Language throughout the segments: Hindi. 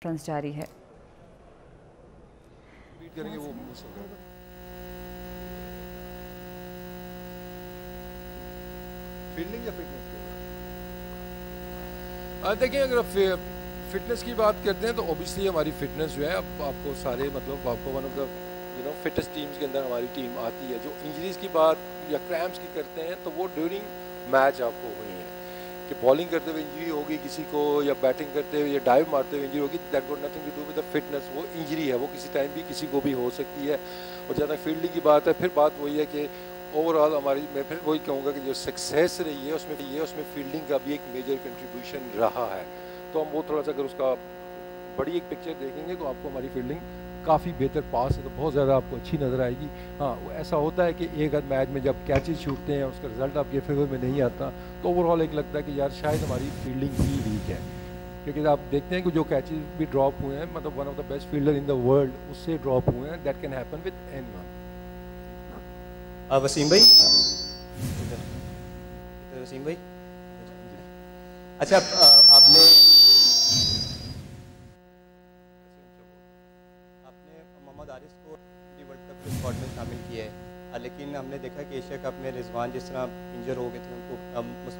कॉन्फ्रेंस जारी है। करेंगे वो मिस हो गया। फील्डिंग या फिटनेस? देखिए, अगर फिटनेस की बात करते हैं तो ऑब्वियसली हमारी फिटनेस जो है, अब आपको सारे मतलब आपको one of the fittest teams के अंदर हमारी टीम आती है। जो इंजरीज की बात या क्रैम्प्स की करते हैं तो वो ड्यूरिंग मैच आपको हुई है कि बॉलिंग करते हुए इंजरी होगी किसी को, या बैटिंग करते हुए या डाइव मारते हुए इंजरी होगी। That got nothing to do with the fitness. वो इंजरी है, वो किसी टाइम भी किसी को भी हो सकती है। और जहाँ तक फील्डिंग की बात है, फिर बात वही है कि ओवरऑल हमारी, मैं फिर वही कहूँगा कि जो सक्सेस रही है उसमें फील्डिंग का भी एक मेजर कंट्रीब्यूशन रहा है। तो हम वो थोड़ा सा अगर उसका बड़ी एक पिक्चर देखेंगे तो आपको हमारी फील्डिंग काफ़ी बेहतर पास है तो बहुत ज़्यादा आपको अच्छी नज़र आएगी। हाँ, ऐसा होता है कि एक आध मैच में जब कैचेज छूटते हैं उसका रिजल्ट आपके फेवर में नहीं आता तो ओवरऑल एक लगता है कि यार शायद हमारी फील्डिंग ही वीक है। क्योंकि आप देखते हैं कि जो कैचेज भी ड्रॉप हुए हैं, मतलब one of the best fielder in the world उससे ड्रॉप हुए हैं। That can happen with anyone. Wasim भाई, वसीम भाई, अच्छा आपने मोहम्मद आरिस को वर्ल्ड कप के स्क्वाड में शामिल किया है, लेकिन हमने देखा कि एशिया कप में रिजवान जिस तरह इंजर हो गए थे, उनको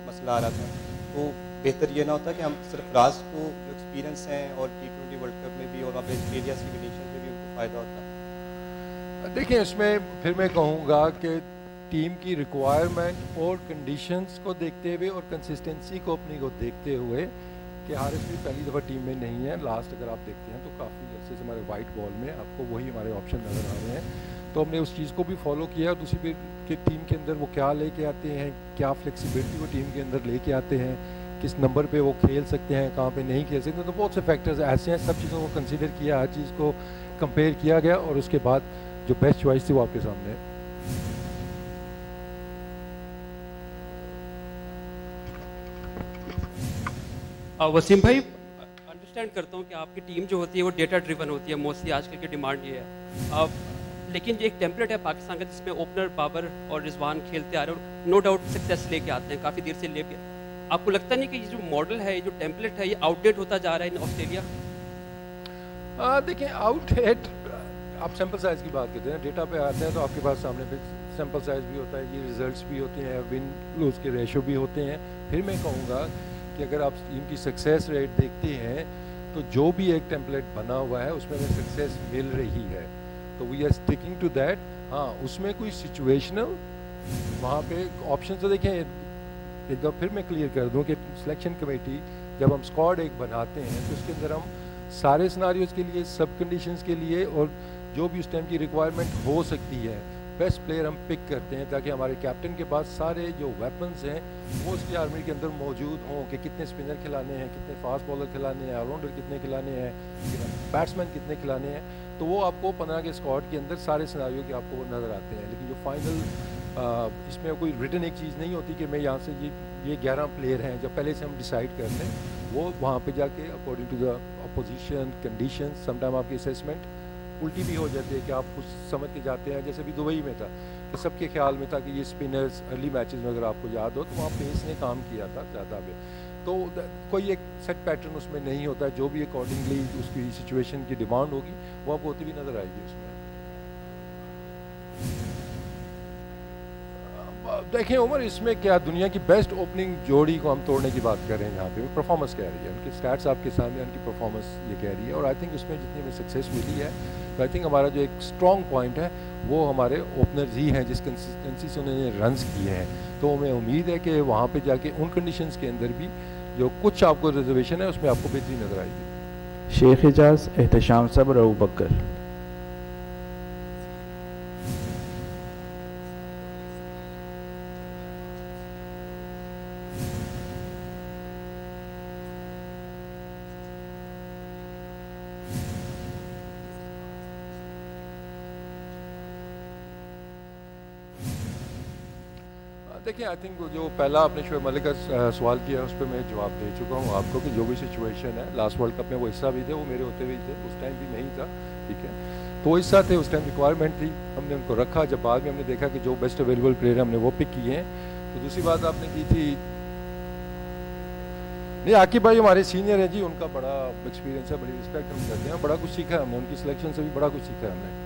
मसला आ रहा था, तो बेहतर ये ना होता कि हम सरफराज को जो एक्सपीरियंस हैं और T20 वर्ल्ड कप में भी और वहाँ पे ऑस्ट्रेलिया की कंडीशन में भी उनको फ़ायदा होता। देखिए, इसमें फिर मैं कहूँगा कि टीम की रिक्वायरमेंट और कंडीशंस को देखते हुए और कंसिस्टेंसी को अपनी को देखते हुए कि हारिस भी पहली दफ़ा टीम में नहीं है। लास्ट अगर आप देखते हैं तो काफ़ी अर्से से हमारे वाइट बॉल में आपको वही हमारे ऑप्शन नज़र आ रहे हैं। तो हमने उस चीज़ को भी फॉलो किया और दूसरी फिर कि टीम के अंदर वो क्या लेके आते हैं, क्या फ्लेक्सिबिलिटी वो टीम के अंदर लेके आते हैं, किस नंबर पे वो खेल सकते हैं, कहाँ पे नहीं खेल सकते। तो बहुत से फैक्टर्स ऐसे हैं, सब चीज़ों को कंसिडर किया, हर चीज़ को कंपेयर किया गया और उसके बाद जो बेस्ट चॉइस थी वो आपके सामने है। वसीम भाई, अंडरस्टैंड करता हूँ कि आपकी टीम जो होती है वो डेटा ड्रिवन होती है, मोस्टली आजकल की डिमांड ये है। लेकिन एक टेम्पलेट है पाकिस्तान का जिसमें ओपनर बाबर और रिजवान खेलते आ रहे हैं और नो डाउट सक्सेस लेके आते हैं, काफ़ी देर से लेके। आपको लगता नहीं कि ये जो मॉडल है, ये जो टेम्पलेट है, ये आउटडेट होता जा रहा है इन ऑस्ट्रेलिया? देखिए, आउटडेट, आप सैम्पल साइज़ की बात करते हैं, डेटा पे आते हैं तो आपके पास सामने पे सैम्पल साइज़ भी होता है, ये रिजल्ट्स भी होते हैं, विन लूज़ के रेशो भी होते हैं। फिर मैं कहूँगा कि अगर आप टीम की सक्सेस रेट देखते हैं तो जो भी एक टेम्पलेट बना हुआ है उसमें हमें सक्सेस मिल रही है, तो we are sticking to that. हाँ, उसमें कोई सिचुएशनल वहाँ पे ऑप्शन तो देखें, एक बार फिर मैं क्लियर कर दूँ कि सिलेक्शन कमेटी जब हम स्क्वाड एक बनाते हैं तो उसके अंदर हम सारे सिनारियोज के लिए, सब कंडीशंस के लिए और जो भी उस टाइम की रिक्वायरमेंट हो सकती है, बेस्ट प्लेयर हम पिक करते हैं ताकि हमारे कैप्टन के पास सारे जो वेपन्स हैं वो उसकी आर्मी के अंदर मौजूद हों कि कितने स्पिनर खिलाने हैं, कितने फास्ट बॉलर खिलाने हैं, ऑलराउंडर कितने खिलाने हैं, बैट्समैन कितने खिलाने हैं। तो वो आपको 15 के स्क्वाड के अंदर सारे सिनारियो के आपको नज़र आते हैं। लेकिन जो फाइनल इसमें कोई रिटन एक चीज़ नहीं होती कि मैं यहाँ से ये 11 प्लेयर हैं, जब पहले से हम डिसाइड कर लें, वो वहाँ पे जाके according to the opposition condition sometime आपकी असेसमेंट उल्टी भी हो जाती है कि आप कुछ समझ के जाते हैं। जैसे भी दुबई में था कि सबके ख्याल में था कि ये स्पिनर्स अर्ली मैचेस में, अगर आपको याद हो तो वहाँ पेस ने काम किया था ज़्यादा में, तो कोई एक सेट पैटर्न उसमें नहीं होता। जो भी अकॉर्डिंगली उसकी सिचुएशन की डिमांड होगी वो आपको होती भी नज़र आएगी उसमें। देखें उमर, इसमें क्या दुनिया की बेस्ट ओपनिंग जोड़ी को हम तोड़ने की बात कर रहे हैं। यहाँ पे परफॉर्मेंस कह रही है, उनके स्टैट्स आपके सामने, उनकी परफॉर्मेंस ये कह रही है। और आई थिंक उसमें जितनी हमें सक्सेस मिली है तो आई थिंक हमारा जो एक स्ट्रॉन्ग पॉइंट है वो हमारे ओपनर्स ही हैं, जिस कंसिस्टेंसी से उन्होंने रन्स किए हैं। तो हमें उम्मीद है कि वहाँ पे जाके उन कंडीशंस के अंदर भी जो कुछ आपको रिजर्वेशन है उसमें आपको बेहतरी नज़र आएगी। शेख एजाज, एहतशाम सब्र, अबू बकर। देखिए, आई थिंक जो पहला आपने शोएब मलिक का सवाल किया उस पर मैं जवाब दे चुका हूँ आपको कि जो भी सिचुएशन है, लास्ट वर्ल्ड कप में वो हिस्सा भी थे, वो मेरे होते हुए थे, उस टाइम भी नहीं था, ठीक है, तो वो हिस्सा थे, उस टाइम रिक्वायरमेंट थी, हमने उनको रखा। जब बाद में हमने देखा कि जो बेस्ट अवेलेबल प्लेयर हमने वो पिक किए हैं। तो दूसरी बात आपने की थी नहीं, आकिब भाई हमारे सीनियर हैं जी, उनका बड़ा एक्सपीरियंस है, बड़ी रिस्पेक्ट हम करते हैं, बड़ा कुछ सीखा है हमने, उनकी सिलेक्शन से भी बड़ा कुछ सीखा है हमने।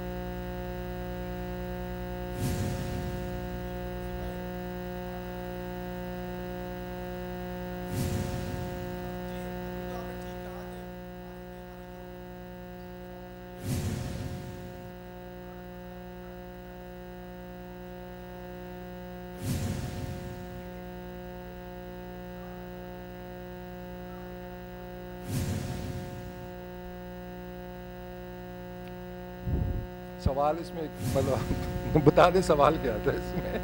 सवाल इसमें मतलब बता दे सवाल क्या था इसमें।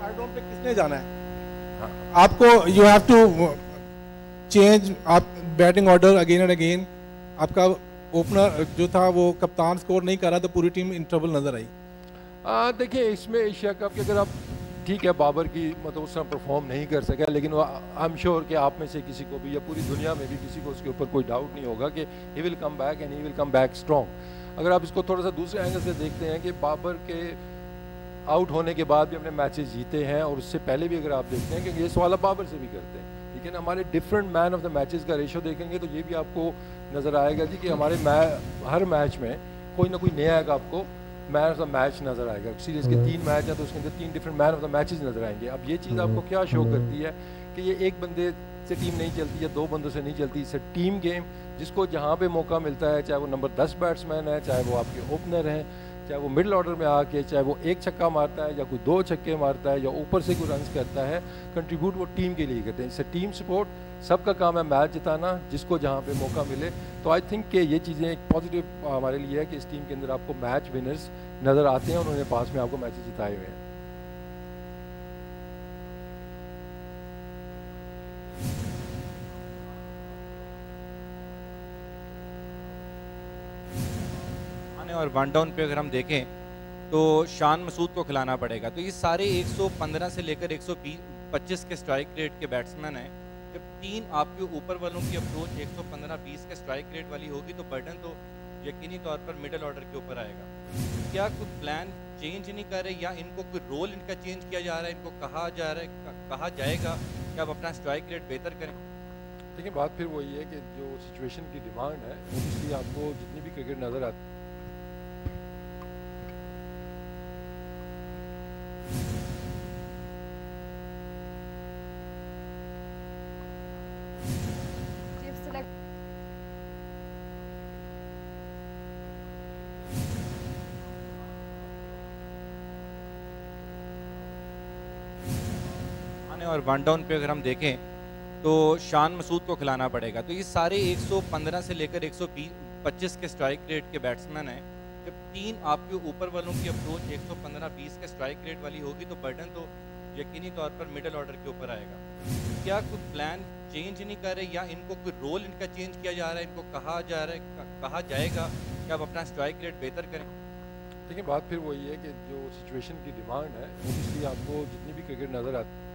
हार्डोम पे किसने जाना है? आपको यू हैव टू चेंज आप batting order again and again. आपका ओपनर जो था वो कप्तान स्कोर नहीं कर रहा तो पूरी टीम इन ट्रबल नजर आई। देखिए इसमें एशिया कप के अगर आप ठीक है बाबर की मतलब उस तरह परफॉर्म नहीं कर सका, लेकिन आई एम श्योर कि आप में से किसी को भी या पूरी दुनिया में भी किसी को उसके ऊपर कोई डाउट नहीं होगा कि he will come back and he will come back strong. अगर आप इसको थोड़ा सा दूसरे एंगल से देखते हैं कि बाबर के आउट होने के बाद भी हमने मैचेस जीते हैं, और उससे पहले भी अगर आप देखते हैं कि ये सवाल आप बाबर से भी करते हैं, लेकिन हमारे different man of the matches का रेशो देखेंगे तो ये भी आपको नज़र आएगा जी कि हमारे हर मैच में कोई ना कोई नया है आपको मैन ऑफ द मैच नजर आएगा। सीरीज के 3 मैच हैं तो उसके अंदर 3 different man of the matches नजर आएंगे। अब ये चीज़ आपको क्या शो करती है कि ये एक बंदे से टीम नहीं चलती या 2 बंदों से नहीं चलती, इससे टीम गेम जिसको जहाँ पे मौका मिलता है, चाहे वो नंबर 10 बैट्समैन है, चाहे वो आपके ओपनर हैं, चाहे वो मिडिल ऑर्डर में आके चाहे वो 1 छक्का मारता है या कोई 2 छक्के मारता है या ऊपर से कोई रन्स करता है, कंट्रीब्यूट वो टीम के लिए करते हैं। इससे टीम सपोर्ट सबका काम है, मैच जिताना जिसको जहाँ पे मौका मिले। तो आई थिंक कि ये चीज़ें एक पॉजिटिव हमारे लिए है कि इस टीम के अंदर आपको मैच विनर्स नज़र आते हैं और उन्होंने पास में आपको मैचेस जिताए हुए हैं। और वन डाउन पे अगर हम देखें तो शान मसूद को खिलाना पड़ेगा। तो ये सारे 115 से लेकर 125 के स्ट्राइक रेट के बैट्समैन हैं। जब 3 आपके ऊपर वालों की अप्रोच 115-20 के स्ट्राइक रेट वाली होगी तो बर्डन तो यकीनी तौर पर मिडिल ऑर्डर के ऊपर आएगा। क्या कोई प्लान चेंज नहीं कर रहे या इनको कोई रोल इनका चेंज किया जा रहा है, इनको कहा जाएगा कि आप अपना स्ट्राइक रेट बेहतर करें? देखिए बात फिर वही है कि जो सिचुएशन की डिमांड है इसलिए आपको जितनी भी क्रिकेट नज़र आती है और वन डाउन पे अगर हम देखें तो शान मसूद को खिलाना पड़ेगा। तो ये सारे 115 से लेकर 125 के स्ट्राइक रेट के बैट्समैन हैं। जब 3 आपके ऊपर वालों की अप्रोच 115-20 के स्ट्राइक रेट वाली होगी तो बर्डन तो यकीनी तौर पर मिडिल ऑर्डर के ऊपर आएगा। क्या कोई प्लान चेंज नहीं कर रहे या इनको कोई रोल इनका चेंज किया जा रहा है, इनको कहा जाएगा कि आप अपना स्ट्राइक रेट बेहतर करें? देखिए बात फिर वही है कि जो सिचुएशन की डिमांड है इसलिए आपको जितनी भी क्रिकेट नज़र आती है